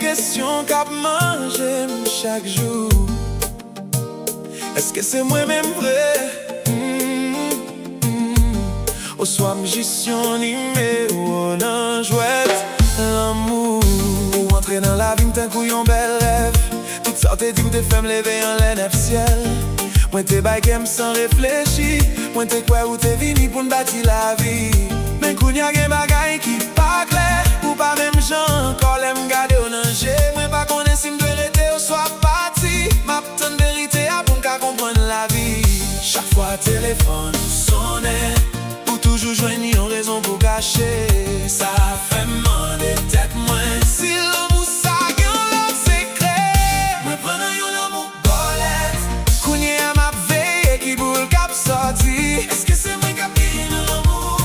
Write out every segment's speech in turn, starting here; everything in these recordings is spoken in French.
question qu'a mangé chaque jour. Est-ce que c'est moi-même vrai? Ou soit magicien numéro un jouette l'amour. Ou entrer dans la vie d'un coup yon bel rêve. Toutes sortes de dit ou te femme lever en l'air ciel. Moi te baguem sans réfléchir. Moi te quoi ou te vini pour bâtir la vie. Mais qu'on y a des bagailles qui pas clair. Ou pas même gens encore l'aime garder au danger. Moi pas qu'on est si m'doit rester ou soit parti. Ma petite vérité a pour qu'à comprendre la vie. Chaque fois téléphone sonne. Ou toujours joindre une raison pour cacher. Ça fait mal de tête moi. Si l'amour ça gagne l'autre secret. Moi prendre yon l'amour bolette. Qu'on y a ma veille qui boule cap sorti. Est-ce que c'est moi qui a pris l'amour?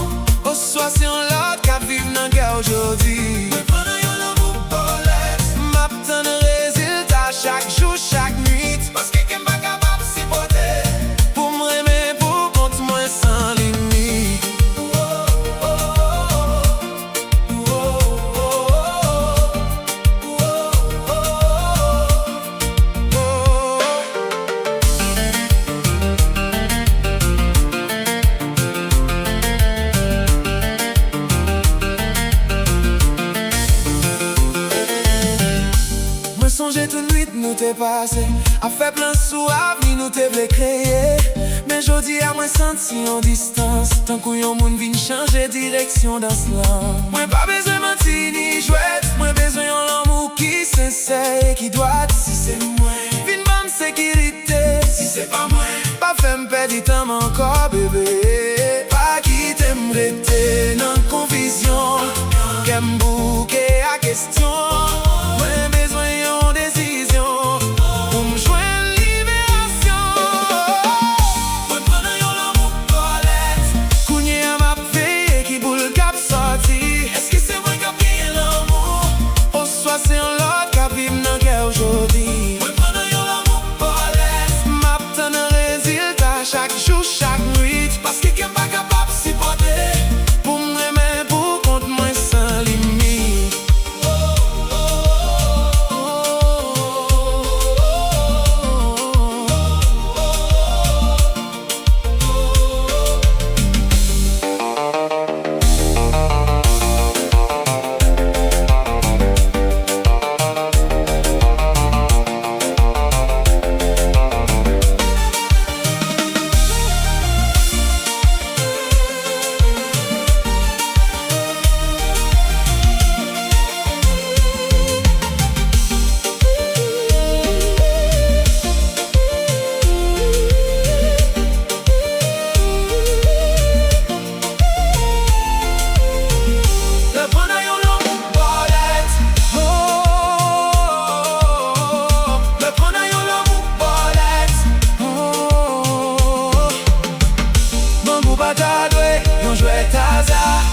Ou soit c'est un l'autre qui vive dans la guerre aujourd'hui. Moi prendre yon l'amour bolette. Ma petite résultat chaque jour, chaque nuit. Parce que quelqu'un pas capable de s'y porter. Pour me remettre pour compte moi sans limite. Songez toute nuit nous t'es passé. A fait plein sous avenir nous t'es voulu créer. Mais j'dis à moi senti en distance. Tant qu'on yon moun vin changer direction dans cela. Moi pas besoin mentir ni jouette. Moi besoin yon l'amour qui sincère. Qui doit si c'est moi. Vin bonne sécurité. Si c'est pas moi. Pas fait m'perdre du temps encore bébé. Pas quitter m'rêter dans confusion. Qu'aime bouquer à question. C'est un lot qui vive dans la guerre aujourd'hui. Moi prendre yon l'amour bolette. Ma petite résultat chaque jour, chaque nuit. Parce que quelqu'un pas capable de s'y porter. Pour me remettre pour compte moi sans limite.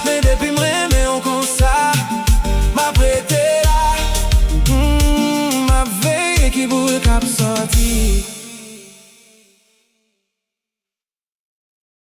Mais depuis m'remets on comme ça. Ma prêté là. Ma veille qui boule cap